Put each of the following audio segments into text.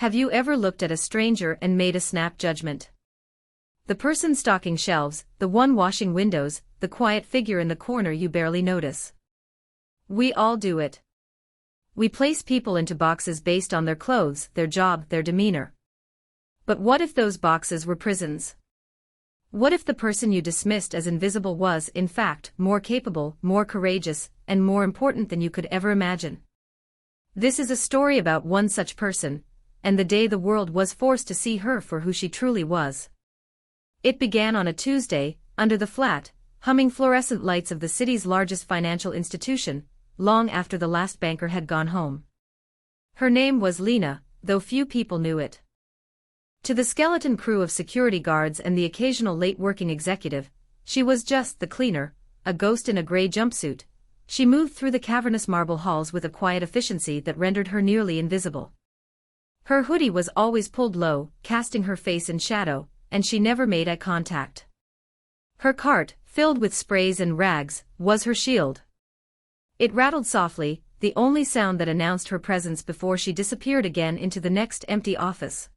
Have you ever looked at a stranger and made a snap judgment? The person stocking shelves, the one washing windows, the quiet figure in the corner you barely notice. We all do it. We place people into boxes based on their clothes, their job, their demeanor. But what if those boxes were prisons? What if the person you dismissed as invisible was, in fact, more capable, more courageous, and more important than you could ever imagine? This is a story about one such person, and the day the world was forced to see her for who she truly was. It began on a Tuesday, under the flat, humming fluorescent lights of the city's largest financial institution, long after the last banker had gone home. Her name was Lena, though few people knew it. To the skeleton crew of security guards and the occasional late-working executive, she was just the cleaner, a ghost in a gray jumpsuit. She moved through the cavernous marble halls with a quiet efficiency that rendered her nearly invisible. Her hoodie was always pulled low, casting her face in shadow, and she never made eye contact. Her cart, filled with sprays and rags, was her shield. It rattled softly, the only sound that announced her presence before she disappeared again into the next empty office.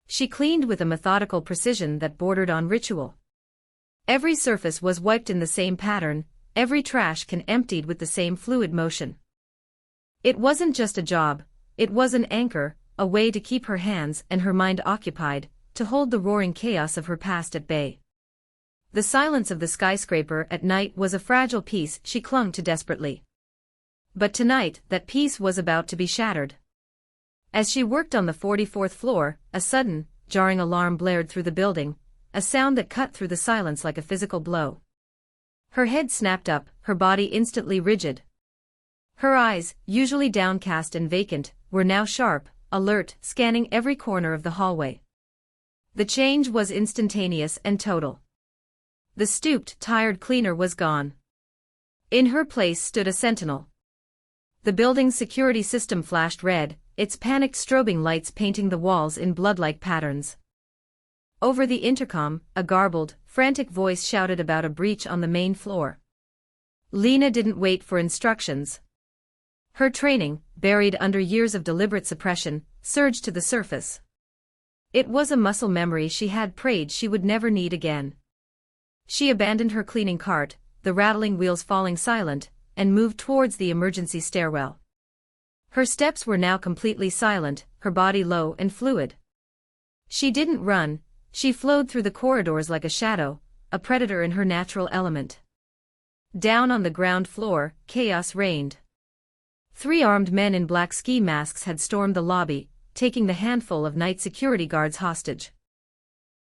She cleaned with a methodical precision that bordered on ritual. Every surface was wiped in the same pattern, every trash can emptied with the same fluid motion. It wasn't just a job, it was an anchor, a way to keep her hands and her mind occupied, to hold the roaring chaos of her past at bay. The silence of the skyscraper at night was a fragile piece she clung to desperately. But tonight, that piece was about to be shattered. As she worked on the 44th floor, a sudden, jarring alarm blared through the building, a sound that cut through the silence like a physical blow. Her head snapped up, her body instantly rigid. Her eyes, usually downcast and vacant, were now sharp, alert, scanning every corner of the hallway. The change was instantaneous and total. The stooped, tired cleaner was gone. In her place stood a sentinel. The building's security system flashed red, its panicked strobing lights painting the walls in blood-like patterns. Over the intercom, a garbled, frantic voice shouted about a breach on the main floor. Lena didn't wait for instructions. Her training, buried under years of deliberate suppression, surged to the surface. It was a muscle memory she had prayed she would never need again. She abandoned her cleaning cart, the rattling wheels falling silent, and moved towards the emergency stairwell. Her steps were now completely silent, her body low and fluid. She didn't run, she flowed through the corridors like a shadow, a predator in her natural element. Down on the ground floor, chaos reigned. 3 armed men in black ski masks had stormed the lobby, taking the handful of night security guards hostage.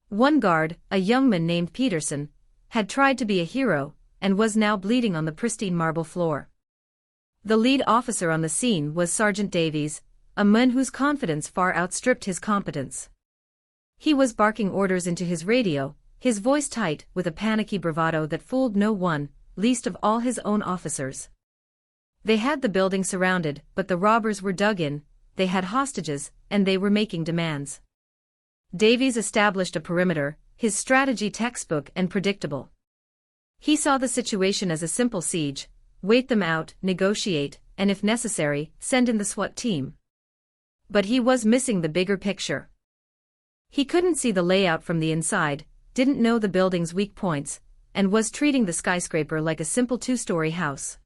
One guard, a young man named Peterson, had tried to be a hero, and was now bleeding on the pristine marble floor. The lead officer on the scene was Sergeant Davies, a man whose confidence far outstripped his competence. He was barking orders into his radio, his voice tight with a panicky bravado that fooled no one, least of all his own officers. They had the building surrounded, but the robbers were dug in, they had hostages, and they were making demands. Davies established a perimeter, his strategy textbook and predictable. He saw the situation as a simple siege: wait them out, negotiate, and if necessary, send in the SWAT team. But he was missing the bigger picture. He couldn't see the layout from the inside, didn't know the building's weak points, and was treating the skyscraper like a simple 2-story house.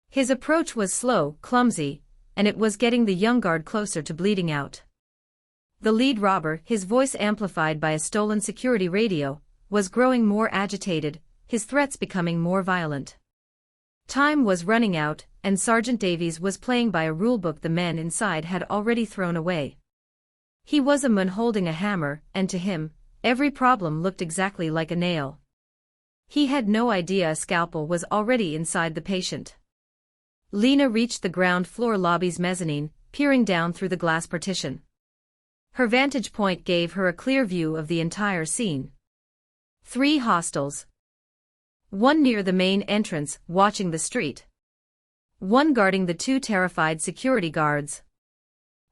His approach was slow, clumsy, and it was getting the young guard closer to bleeding out. The lead robber, his voice amplified by a stolen security radio, was growing more agitated, his threats becoming more violent. Time was running out, and Sergeant Davies was playing by a rulebook the men inside had already thrown away. He was a man holding a hammer, and to him, every problem looked exactly like a nail. He had no idea a scalpel was already inside the patient. Lena reached the ground floor lobby's mezzanine, peering down through the glass partition. Her vantage point gave her a clear view of the entire scene. 3 hostels. One near the main entrance, watching the street. One guarding the 2 terrified security guards.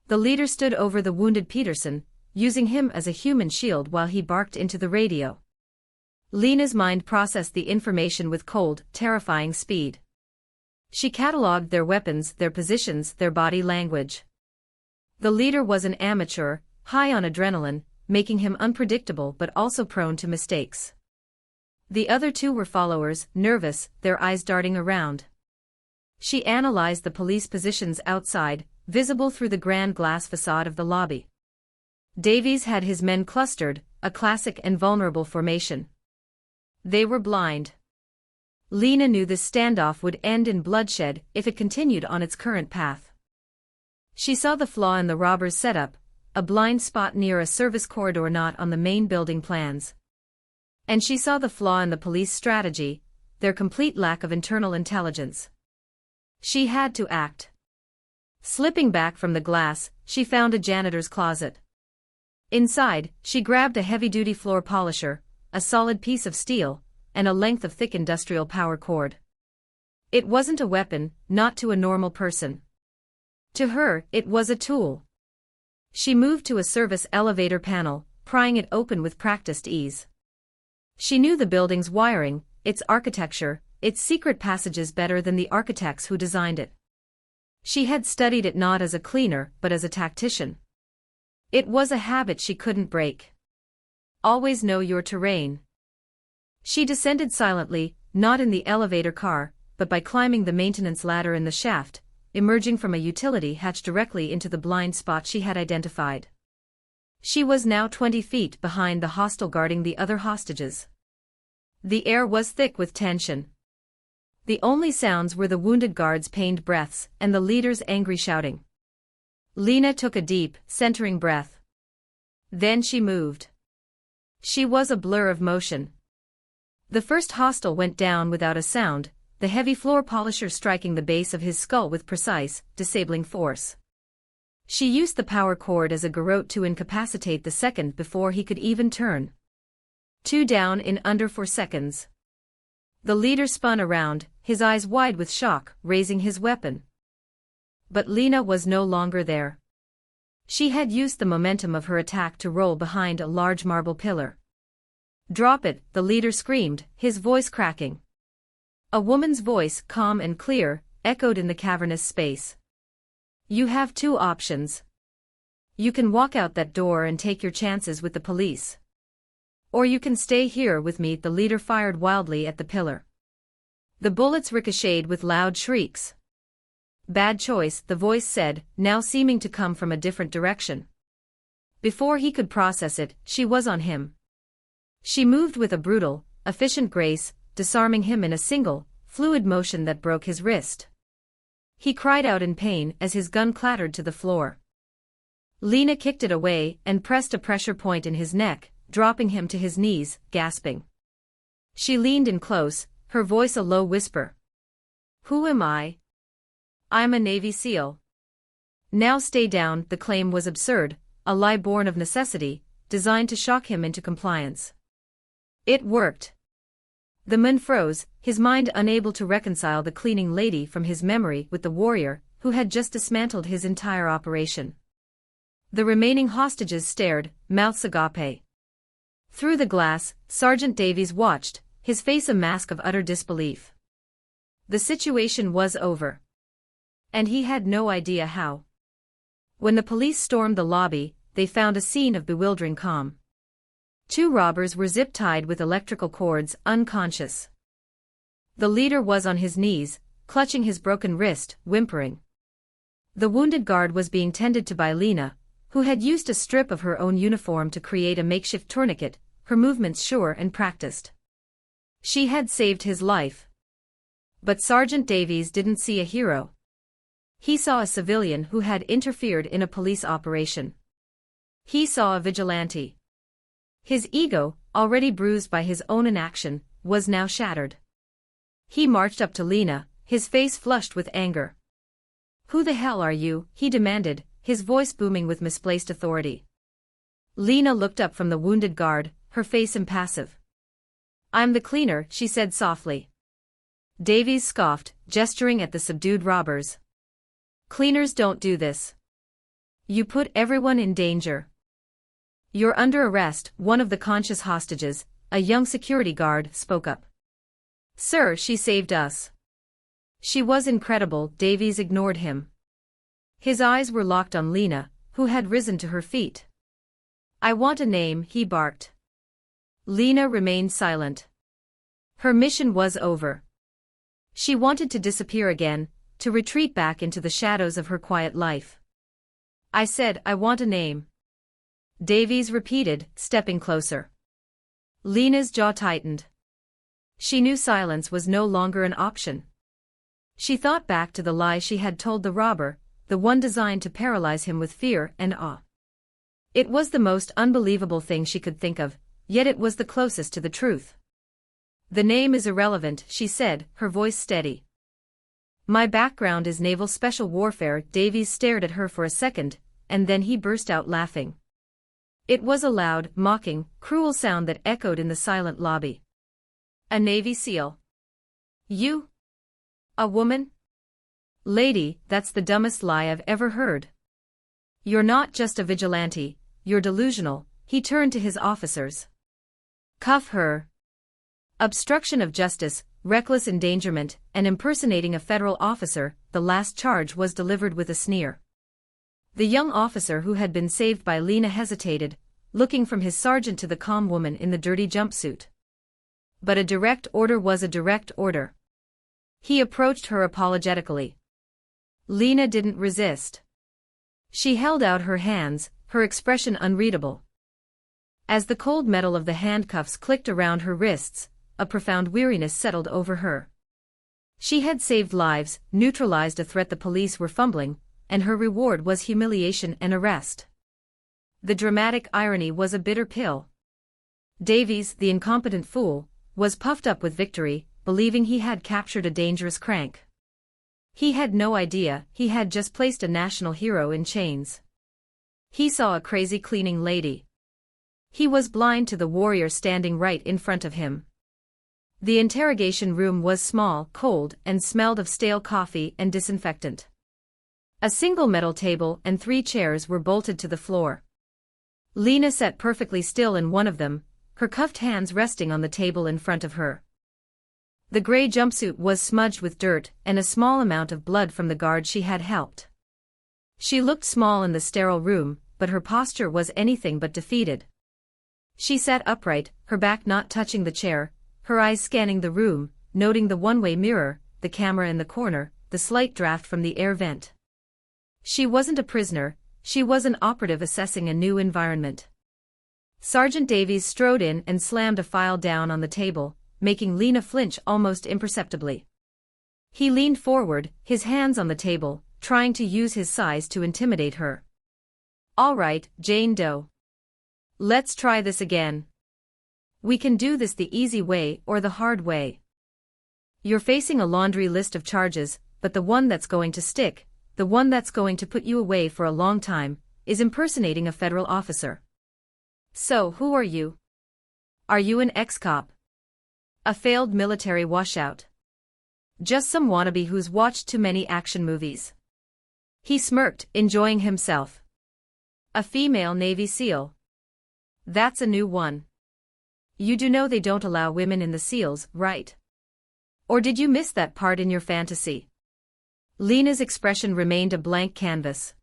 The leader stood over the wounded Peterson, using him as a human shield while he barked into the radio. Lena's mind processed the information with cold, terrifying speed. She catalogued their weapons, their positions, their body language. The leader was an amateur, high on adrenaline, making him unpredictable but also prone to mistakes. The other two were followers, nervous, their eyes darting around. She analyzed the police positions outside, visible through the grand glass facade of the lobby. Davies had his men clustered, a classic and vulnerable formation. They were blind. Lena knew this standoff would end in bloodshed if it continued on its current path. She saw the flaw in the robbers' setup, a blind spot near a service corridor not on the main building plans. And she saw the flaw in the police strategy, their complete lack of internal intelligence. She had to act. Slipping back from the glass, she found a janitor's closet. Inside, she grabbed a heavy-duty floor polisher, a solid piece of steel, and a length of thick industrial power cord. It wasn't a weapon, not to a normal person. To her, it was a tool. She moved to a service elevator panel, prying it open with practiced ease. She knew the building's wiring, its architecture, its secret passages better than the architects who designed it. She had studied it not as a cleaner but as a tactician. It was a habit she couldn't break. Always know your terrain. She descended silently, not in the elevator car, but by climbing the maintenance ladder in the shaft, emerging from a utility hatch directly into the blind spot she had identified. She was now 20 feet behind the hostel guarding the other hostages. The air was thick with tension. The only sounds were the wounded guards' pained breaths and the leader's angry shouting. Lena took a deep, centering breath. Then she moved. She was a blur of motion. The first hostile went down without a sound, the heavy floor polisher striking the base of his skull with precise, disabling force. She used the power cord as a garrote to incapacitate the second before he could even turn. 2 down in under 4 seconds. The leader spun around, his eyes wide with shock, raising his weapon. But Lena was no longer there. She had used the momentum of her attack to roll behind a large marble pillar. "Drop it," the leader screamed, his voice cracking. A woman's voice, calm and clear, echoed in the cavernous space. "You have 2 options. You can walk out that door and take your chances with the police. Or you can stay here with me." The leader fired wildly at the pillar. The bullets ricocheted with loud shrieks. "Bad choice," the voice said, now seeming to come from a different direction. Before he could process it, she was on him. She moved with a brutal, efficient grace, disarming him in a single, fluid motion that broke his wrist. He cried out in pain as his gun clattered to the floor. Lena kicked it away and pressed a pressure point in his neck, dropping him to his knees, gasping. She leaned in close, her voice a low whisper. "Who am I? I'm a Navy SEAL." "Now stay down." The claim was absurd, a lie born of necessity, designed to shock him into compliance. It worked. The man froze, his mind unable to reconcile the cleaning lady from his memory with the warrior who had just dismantled his entire operation. The remaining hostages stared, mouths agape. Through the glass, Sergeant Davies watched, his face a mask of utter disbelief. The situation was over. And he had no idea how. When the police stormed the lobby, they found a scene of bewildering calm. 2 robbers were zip-tied with electrical cords, unconscious. The leader was on his knees, clutching his broken wrist, whimpering. The wounded guard was being tended to by Lena, who had used a strip of her own uniform to create a makeshift tourniquet, her movements sure and practiced. She had saved his life. But Sergeant Davies didn't see a hero. He saw a civilian who had interfered in a police operation. He saw a vigilante. His ego, already bruised by his own inaction, was now shattered. He marched up to Lena, his face flushed with anger. "Who the hell are you?" he demanded, his voice booming with misplaced authority. Lena looked up from the wounded guard, her face impassive. "I'm the cleaner," she said softly. Davies scoffed, gesturing at the subdued robbers. "Cleaners don't do this. You put everyone in danger. You're under arrest." One of the conscious hostages, a young security guard, spoke up. "Sir, she saved us." She was incredible. Davies ignored him. His eyes were locked on Lena, who had risen to her feet. "I want a name," he barked. Lena remained silent. Her mission was over. She wanted to disappear again, to retreat back into the shadows of her quiet life. "I said I want a name," Davies repeated, stepping closer. Lena's jaw tightened. She knew silence was no longer an option. She thought back to the lie she had told the robber, the one designed to paralyze him with fear and awe. It was the most unbelievable thing she could think of, yet it was the closest to the truth. "The name is irrelevant," she said, her voice steady. "My background is naval special warfare." Davies stared at her for a second, and then he burst out laughing. It was a loud, mocking, cruel sound that echoed in the silent lobby. "A Navy SEAL? You? A woman? Lady, that's the dumbest lie I've ever heard. You're not just a vigilante, you're delusional." He turned to his officers. "Cuff her." Obstruction of justice, reckless endangerment, and impersonating a federal officer, the last charge was delivered with a sneer. The young officer who had been saved by Lena hesitated, looking from his sergeant to the calm woman in the dirty jumpsuit. But a direct order was a direct order. He approached her apologetically. Lena didn't resist. She held out her hands, her expression unreadable. As the cold metal of the handcuffs clicked around her wrists, a profound weariness settled over her. She had saved lives, neutralized a threat the police were fumbling, and her reward was humiliation and arrest. The dramatic irony was a bitter pill. Davies, the incompetent fool, was puffed up with victory, believing he had captured a dangerous crank. He had no idea he had just placed a national hero in chains. He saw a crazy cleaning lady. He was blind to the warrior standing right in front of him. The interrogation room was small, cold, and smelled of stale coffee and disinfectant. A single metal table and 3 chairs were bolted to the floor. Lena sat perfectly still in one of them, her cuffed hands resting on the table in front of her. The gray jumpsuit was smudged with dirt and a small amount of blood from the guard she had helped. She looked small in the sterile room, but her posture was anything but defeated. She sat upright, her back not touching the chair, her eyes scanning the room, noting the one-way mirror, the camera in the corner, the slight draft from the air vent. She wasn't a prisoner, she was an operative assessing a new environment. Sergeant Davies strode in and slammed a file down on the table, making Lena flinch almost imperceptibly. He leaned forward, his hands on the table, trying to use his size to intimidate her. "All right, Jane Doe. Let's try this again. We can do this the easy way or the hard way. You're facing a laundry list of charges, but the one that's going to stick, the one that's going to put you away for a long time, is impersonating a federal officer. So who are you? Are you an ex-cop? A failed military washout? Just some wannabe who's watched too many action movies?" He smirked, enjoying himself. "A female Navy SEAL? That's a new one. You do know they don't allow women in the SEALs, right? Or did you miss that part in your fantasy?" Lena's expression remained a blank canvas.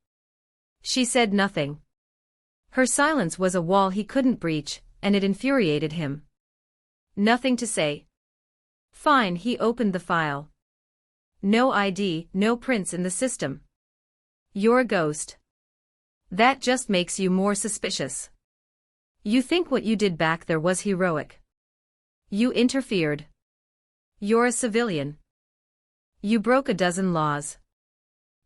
She said nothing. Her silence was a wall he couldn't breach, and it infuriated him. Nothing to say. Fine, he opened the file. No ID, no prints in the system. You're a ghost. That just makes you more suspicious. You think what you did back there was heroic. You interfered. You're a civilian. You broke a dozen laws.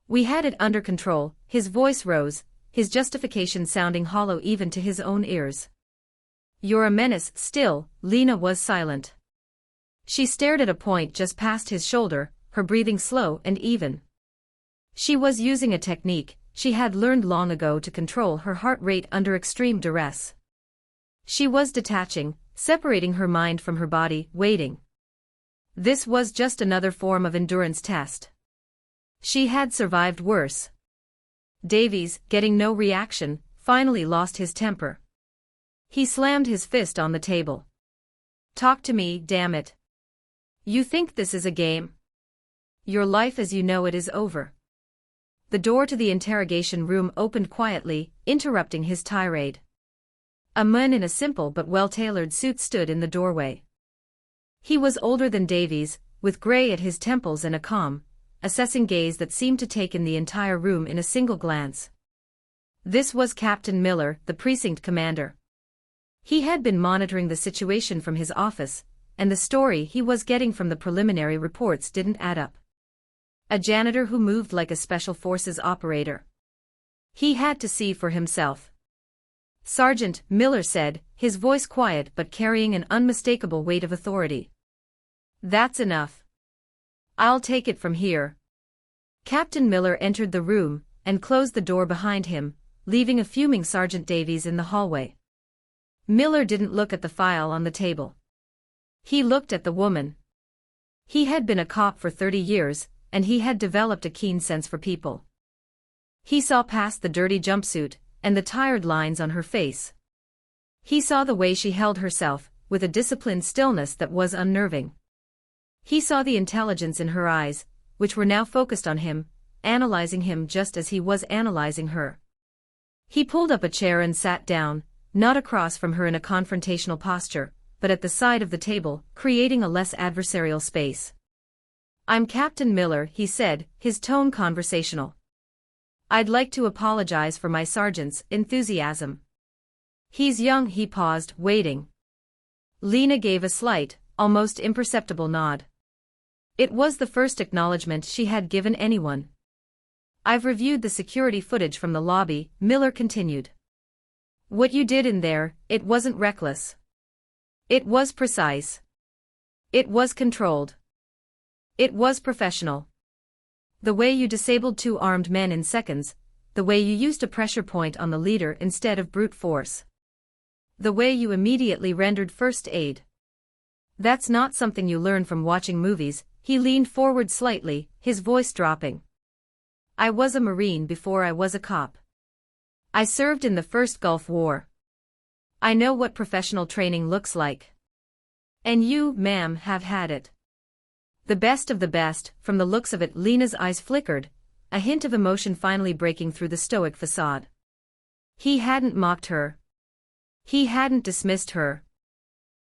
We had it under control. His voice rose, his justification sounding hollow even to his own ears. You're a menace still. Lena was silent. She stared at a point just past his shoulder, her breathing slow and even. She was using a technique she had learned long ago to control her heart rate under extreme duress. She was detaching, separating her mind from her body, waiting. This was just another form of endurance test. She had survived worse. Davies, getting no reaction, finally lost his temper. He slammed his fist on the table. Talk to me, damn it. You think this is a game? Your life as you know it is over. the door to the interrogation room opened quietly, interrupting his tirade. A man in a simple but well-tailored suit stood in the doorway. He was older than Davies, with gray at his temples and a calm, assessing gaze that seemed to take in the entire room in a single glance. This was Captain Miller, the precinct commander. He had been monitoring the situation from his office, and the story he was getting from the preliminary reports didn't add up. A janitor who moved like a special forces operator. He had to see for himself. "Sergeant," Miller said, his voice quiet but carrying an unmistakable weight of authority. "That's enough. I'll take it from here." Captain Miller entered the room, and closed the door behind him, leaving a fuming Sergeant Davies in the hallway. Miller didn't look at the file on the table. He looked at the woman. He had been a cop for 30 years, and he had developed a keen sense for people. He saw past the dirty jumpsuit, and the tired lines on her face. He saw the way she held herself, with a disciplined stillness that was unnerving. He saw the intelligence in her eyes, which were now focused on him, analyzing him just as he was analyzing her. He pulled up a chair and sat down, not across from her in a confrontational posture, but at the side of the table, creating a less adversarial space. "I'm Captain Miller," he said, his tone conversational. "I'd like to apologize for my sergeant's enthusiasm. He's young." He paused, waiting. Lena gave a slight, almost imperceptible nod. It was the first acknowledgement she had given anyone. "I've reviewed the security footage from the lobby," Miller continued. "What you did in there, it wasn't reckless. It was precise. It was controlled. It was professional. The way you disabled 2 armed men in seconds, the way you used a pressure point on the leader instead of brute force. The way you immediately rendered first aid. That's not something you learn from watching movies." He leaned forward slightly, his voice dropping. "I was a Marine before I was a cop. I served in the first Gulf War. I know what professional training looks like. And you, ma'am, have had it. The best of the best." From the looks of it, Lena's eyes flickered, a hint of emotion finally breaking through the stoic facade. He hadn't mocked her. He hadn't dismissed her.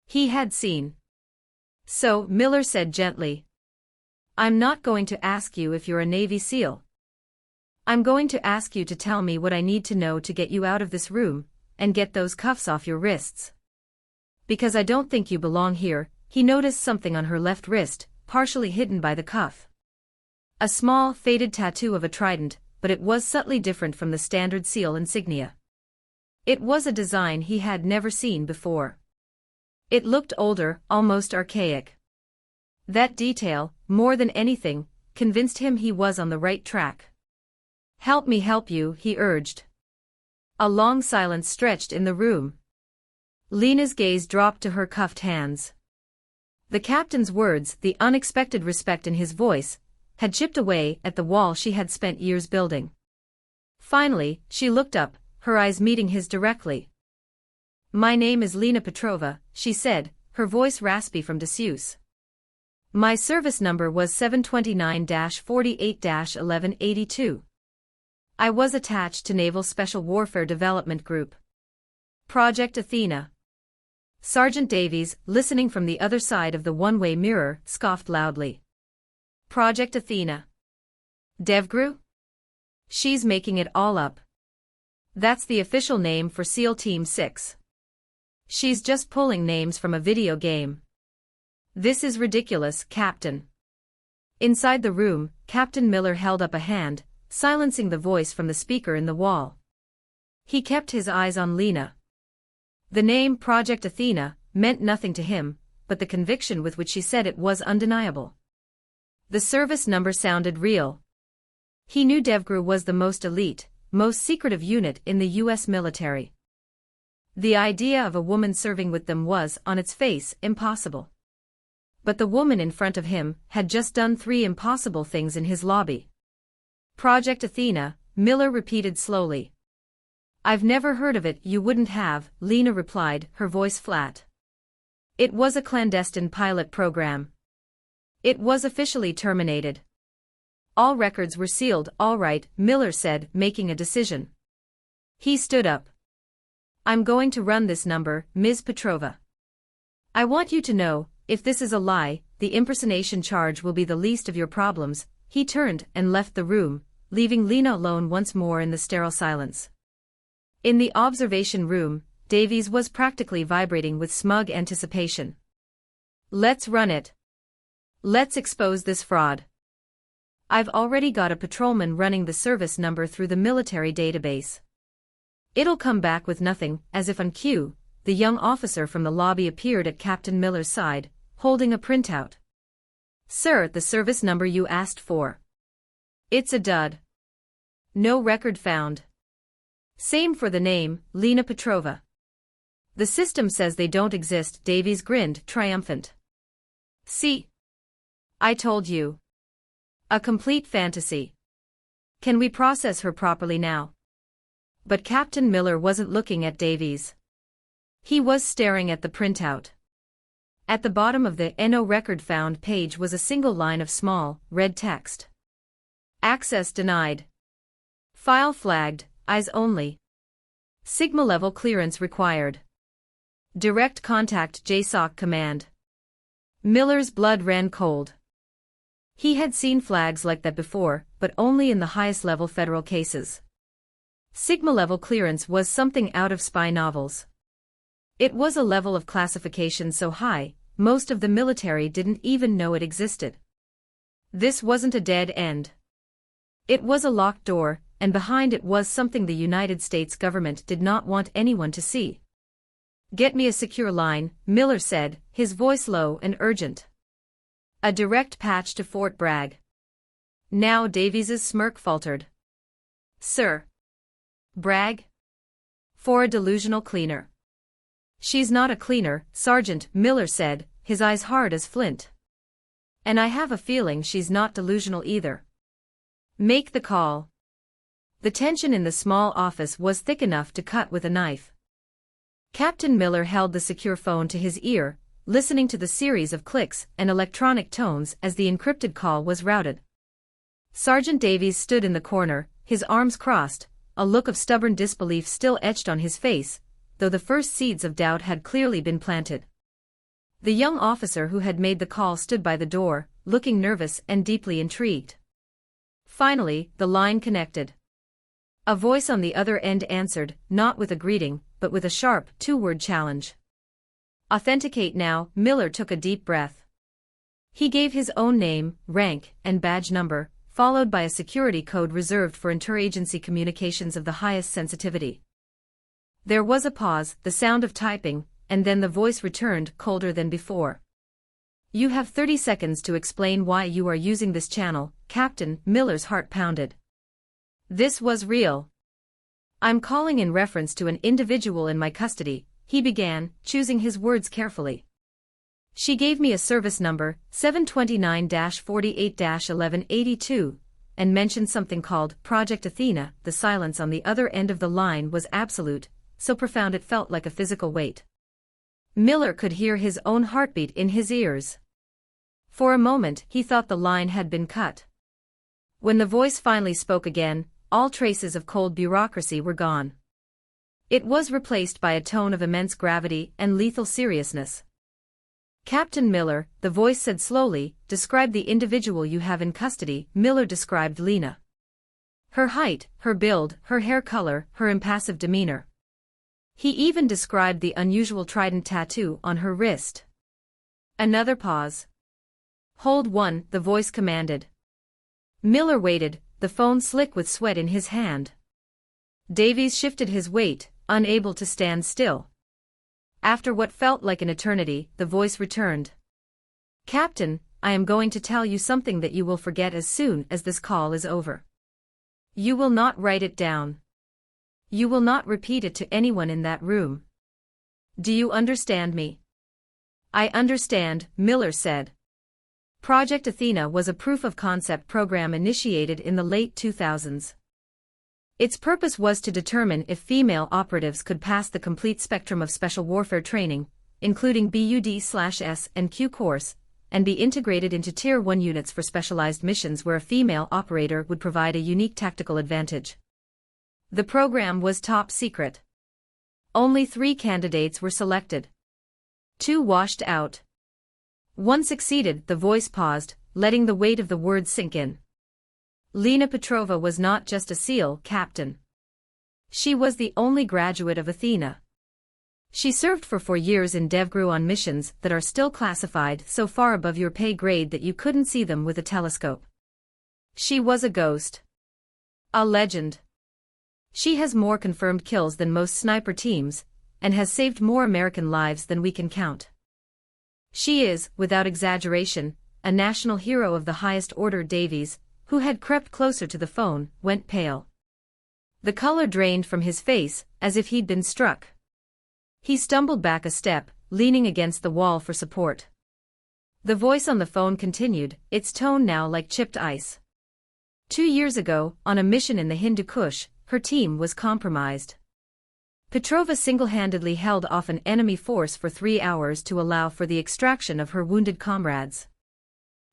He had seen. "So," Miller said gently, "I'm not going to ask you if you're a Navy SEAL. I'm going to ask you to tell me what I need to know to get you out of this room, and get those cuffs off your wrists. Because I don't think you belong here." He noticed something on her left wrist, partially hidden by the cuff. A small, faded tattoo of a trident, but it was subtly different from the standard SEAL insignia. It was a design he had never seen before. It looked older, almost archaic. That detail, more than anything, convinced him he was on the right track. "Help me help you," he urged. A long silence stretched in the room. Lena's gaze dropped to her cuffed hands. The captain's words, the unexpected respect in his voice, had chipped away at the wall she had spent years building. Finally, she looked up, her eyes meeting his directly. "My name is Lena Petrova," she said, her voice raspy from disuse. "My service number was 729-48-1182. I was attached to Naval Special Warfare Development Group. Project Athena." Sergeant Davies, listening from the other side of the one-way mirror, scoffed loudly. "Project Athena? DevGru? She's making it all up. That's the official name for SEAL Team 6. She's just pulling names from a video game. This is ridiculous, Captain." Inside the room, Captain Miller held up a hand, silencing the voice from the speaker in the wall. He kept his eyes on Lena. The name Project Athena meant nothing to him, but the conviction with which she said it was undeniable. The service number sounded real. He knew DevGru was the most elite, most secretive unit in the U.S. military. The idea of a woman serving with them was, on its face, impossible. But the woman in front of him had just done 3 impossible things in his lobby. "Project Athena," Miller repeated slowly. "I've never heard of it." "You wouldn't have," Lena replied, her voice flat. "It was a clandestine pilot program. It was officially terminated. All records were sealed. All right, Miller said, making a decision. He stood up. I'm going to run this number, Ms. Petrova. I want you to know, if this is a lie, the impersonation charge will be the least of your problems. He turned and left the room, leaving Lena alone once more in the sterile silence. In the observation room, Davies was practically vibrating with smug anticipation. Let's run it. Let's expose this fraud. I've already got a patrolman running the service number through the military database. It'll come back with nothing. As if on cue, the young officer from the lobby appeared at Captain Miller's side, holding a printout. Sir, the service number you asked for. It's a dud. No record found. Same for the name, Lena Petrova. The system says they don't exist. Davies grinned, triumphant. See? I told you. A complete fantasy. Can we process her properly now? But Captain Miller wasn't looking at Davies. He was staring at the printout. At the bottom of the NO record found page was a single line of small, red text. Access denied. File flagged, eyes only. Sigma level clearance required. Direct contact JSOC command. Miller's blood ran cold. He had seen flags like that before, but only in the highest level federal cases. Sigma level clearance was something out of spy novels. It was a level of classification so high, most of the military didn't even know it existed. This wasn't a dead end. It was a locked door, and behind it was something the United States government did not want anyone to see. Get me a secure line, Miller said, his voice low and urgent. A direct patch to Fort Bragg. Now Davies's smirk faltered. Sir. Bragg? For a delusional cleaner. She's not a cleaner, Sergeant, Miller said, his eyes hard as flint. And I have a feeling she's not delusional either. Make the call. The tension in the small office was thick enough to cut with a knife. Captain Miller held the secure phone to his ear, listening to the series of clicks and electronic tones as the encrypted call was routed. Sergeant Davies stood in the corner, his arms crossed, a look of stubborn disbelief still etched on his face, though the first seeds of doubt had clearly been planted. The young officer who had made the call stood by the door, looking nervous and deeply intrigued. Finally, the line connected. A voice on the other end answered, not with a greeting, but with a sharp, two-word challenge. Authenticate now. Miller took a deep breath. He gave his own name, rank, and badge number, followed by a security code reserved for interagency communications of the highest sensitivity. There was a pause, the sound of typing, and then the voice returned, colder than before. You have 30 seconds to explain why you are using this channel, Captain. Miller's heart pounded. This was real. I'm calling in reference to an individual in my custody, he began, choosing his words carefully. She gave me a service number, 729-48-1182, and mentioned something called Project Athena. The silence on the other end of the line was absolute, so profound it felt like a physical weight. Miller could hear his own heartbeat in his ears. For a moment he thought the line had been cut. When the voice finally spoke again, all traces of cold bureaucracy were gone. It was replaced by a tone of immense gravity and lethal seriousness. Captain Miller, the voice said slowly, describe the individual you have in custody. Miller described Lena. Her height, her build, her hair color, her impassive demeanor. He even described the unusual trident tattoo on her wrist. Another pause. Hold one, the voice commanded. Miller waited, the phone slick with sweat in his hand. Davies shifted his weight, unable to stand still. After what felt like an eternity, the voice returned. Captain, I am going to tell you something that you will forget as soon as this call is over. You will not write it down. You will not repeat it to anyone in that room. Do you understand me? I understand, Miller said. Project Athena was a proof-of-concept program initiated in the late 2000s. Its purpose was to determine if female operatives could pass the complete spectrum of special warfare training, including BUD/S and Q course, and be integrated into Tier 1 units for specialized missions where a female operator would provide a unique tactical advantage. The program was top secret. Only 3 candidates were selected. 2 washed out. 1 succeeded. The voice paused, letting the weight of the words sink in. Lena Petrova was not just a SEAL captain. She was the only graduate of Athena. She served for 4 years in DevGru on missions that are still classified so far above your pay grade that you couldn't see them with a telescope. She was a ghost. A legend. She has more confirmed kills than most sniper teams, and has saved more American lives than we can count. She is, without exaggeration, a national hero of the highest order. Davies, who had crept closer to the phone, went pale. The color drained from his face, as if he'd been struck. He stumbled back a step, leaning against the wall for support. The voice on the phone continued, its tone now like chipped ice. 2 years ago, on a mission in the Hindu Kush, her team was compromised. Petrova single-handedly held off an enemy force for 3 hours to allow for the extraction of her wounded comrades.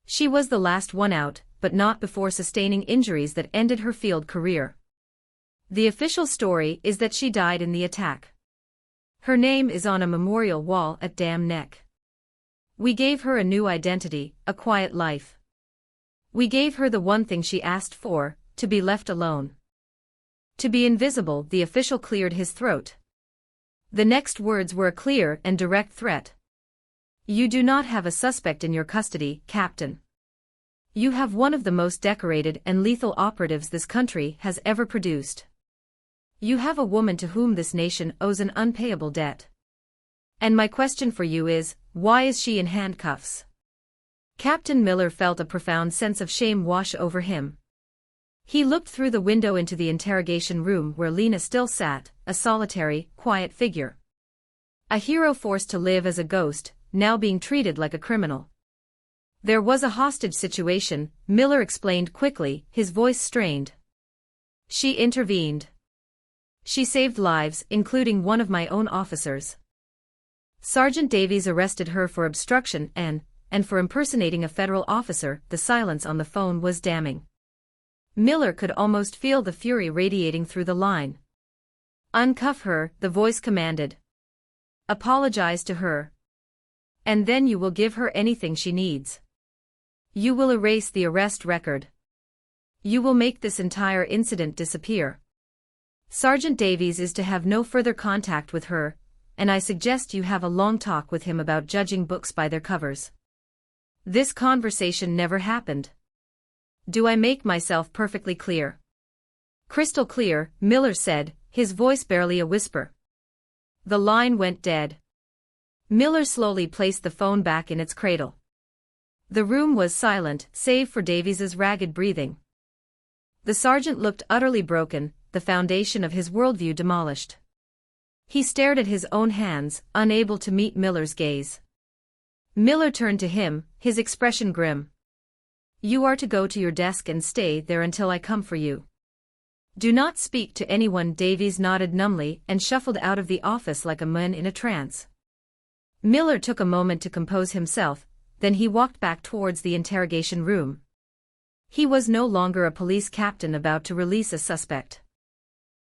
She was the last one out, but not before sustaining injuries that ended her field career. The official story is that she died in the attack. Her name is on a memorial wall at Dam Neck. We gave her a new identity, a quiet life. We gave her the one thing she asked for, to be left alone. To be invisible. The official cleared his throat. The next words were a clear and direct threat. You do not have a suspect in your custody, Captain. You have one of the most decorated and lethal operatives this country has ever produced. You have a woman to whom this nation owes an unpayable debt. And my question for you is, why is she in handcuffs? Captain Miller felt a profound sense of shame wash over him. He looked through the window into the interrogation room where Lena still sat, a solitary, quiet figure. A hero forced to live as a ghost, now being treated like a criminal. There was a hostage situation, Miller explained quickly, his voice strained. She intervened. She saved lives, including one of my own officers. Sergeant Davies arrested her for obstruction and for impersonating a federal officer. The silence on the phone was damning. Miller could almost feel the fury radiating through the line. Uncuff her, the voice commanded. Apologize to her. And then you will give her anything she needs. You will erase the arrest record. You will make this entire incident disappear. Sergeant Davies is to have no further contact with her, and I suggest you have a long talk with him about judging books by their covers. This conversation never happened. Do I make myself perfectly clear? Crystal clear, Miller said, his voice barely a whisper. The line went dead. Miller slowly placed the phone back in its cradle. The room was silent, save for Davies's ragged breathing. The sergeant looked utterly broken, the foundation of his worldview demolished. He stared at his own hands, unable to meet Miller's gaze. Miller turned to him, his expression grim. You are to go to your desk and stay there until I come for you. Do not speak to anyone. Davies nodded numbly and shuffled out of the office like a man in a trance. Miller took a moment to compose himself, then he walked back towards the interrogation room. He was no longer a police captain about to release a suspect.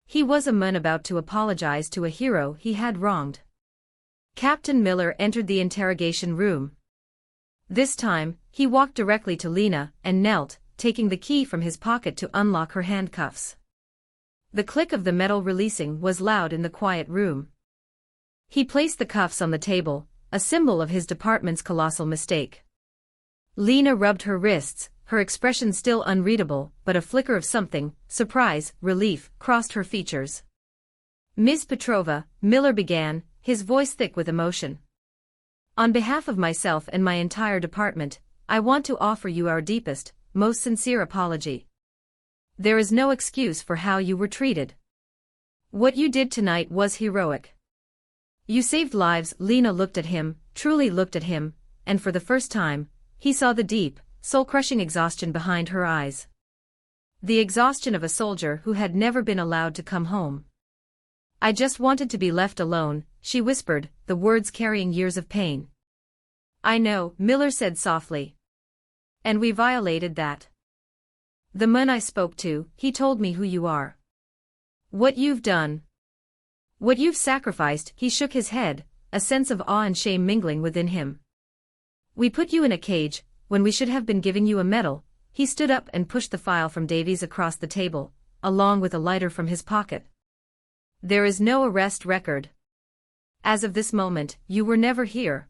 He was a man about to apologize to a hero he had wronged. Captain Miller entered the interrogation room. This time, he walked directly to Lena and knelt, taking the key from his pocket to unlock her handcuffs. The click of the metal releasing was loud in the quiet room. He placed the cuffs on the table, a symbol of his department's colossal mistake. Lena rubbed her wrists, her expression still unreadable, but a flicker of something, surprise, relief, crossed her features. Ms. Petrova, Miller began, his voice thick with emotion. On behalf of myself and my entire department, I want to offer you our deepest, most sincere apology. There is no excuse for how you were treated. What you did tonight was heroic. You saved lives. Lena looked at him, truly looked at him, and for the first time, he saw the deep, soul-crushing exhaustion behind her eyes. The exhaustion of a soldier who had never been allowed to come home. I just wanted to be left alone, she whispered, the words carrying years of pain. I know, Miller said softly. And we violated that. The man I spoke to, he told me who you are. What you've done. What you've sacrificed. He shook his head, a sense of awe and shame mingling within him. We put you in a cage, when we should have been giving you a medal. He stood up and pushed the file from Davies across the table, along with a lighter from his pocket. There is no arrest record. As of this moment, you were never here.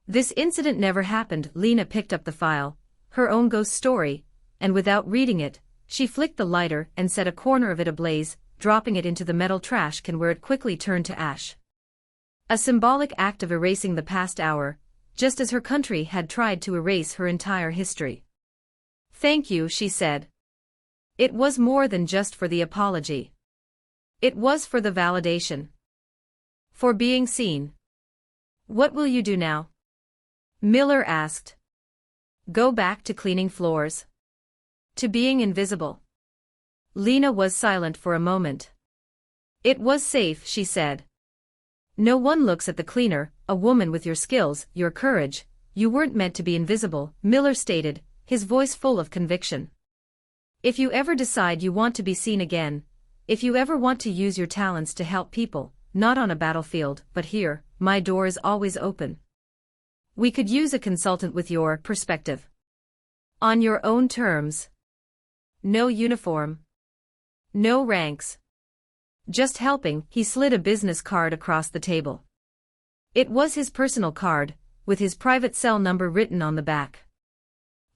This incident never happened. Lena picked up the file, her own ghost story, and without reading it, she flicked the lighter and set a corner of it ablaze, dropping it into the metal trash can where it quickly turned to ash. A symbolic act of erasing the past hour, just as her country had tried to erase her entire history. Thank you, she said. It was more than just for the apology. It was for the validation. For being seen. What will you do now? Miller asked. Go back to cleaning floors. To being invisible. Lena was silent for a moment. It was safe, she said. No one looks at the cleaner, a woman with your skills, your courage. You weren't meant to be invisible, Miller stated, his voice full of conviction. If you ever decide you want to be seen again, if you ever want to use your talents to help people, not on a battlefield, but here, my door is always open. We could use a consultant with your perspective. On your own terms. No uniform. No ranks. Just helping. He slid a business card across the table. It was his personal card, with his private cell number written on the back.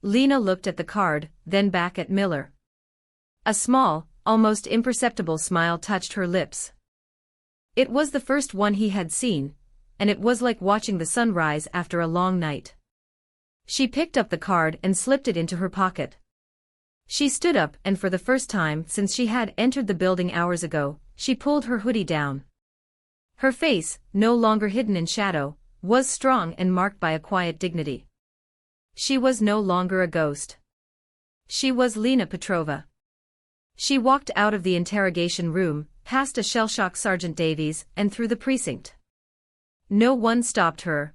Lena looked at the card, then back at Miller. A small, almost imperceptible smile touched her lips. It was the first one he had seen, and it was like watching the sun rise after a long night. She picked up the card and slipped it into her pocket. She stood up and for the first time since she had entered the building hours ago, she pulled her hoodie down. Her face, no longer hidden in shadow, was strong and marked by a quiet dignity. She was no longer a ghost. She was Lena Petrova. She walked out of the interrogation room, past a shell-shocked Sergeant Davies, and through the precinct. No one stopped her.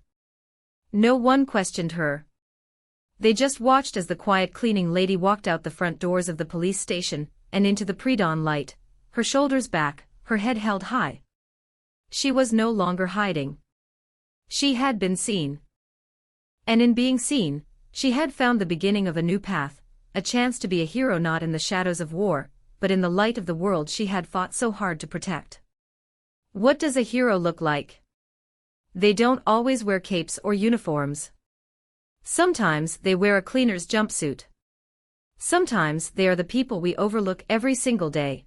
No one questioned her. They just watched as the quiet cleaning lady walked out the front doors of the police station, and into the pre-dawn light, her shoulders back, her head held high. She was no longer hiding. She had been seen. And in being seen, she had found the beginning of a new path, a chance to be a hero not in the shadows of war, but in the light of the world she had fought so hard to protect. What does a hero look like? They don't always wear capes or uniforms. Sometimes they wear a cleaner's jumpsuit. Sometimes they are the people we overlook every single day.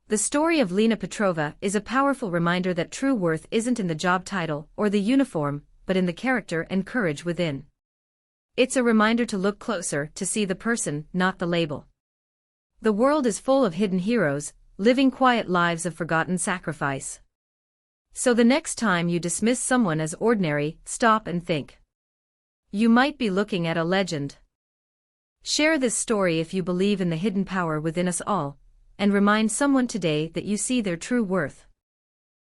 The story of Lena Petrova is a powerful reminder that true worth isn't in the job title or the uniform, but in the character and courage within. It's a reminder to look closer to see the person, not the label. The world is full of hidden heroes, living quiet lives of forgotten sacrifice. So the next time you dismiss someone as ordinary, stop and think. You might be looking at a legend. Share this story if you believe in the hidden power within us all, and remind someone today that you see their true worth.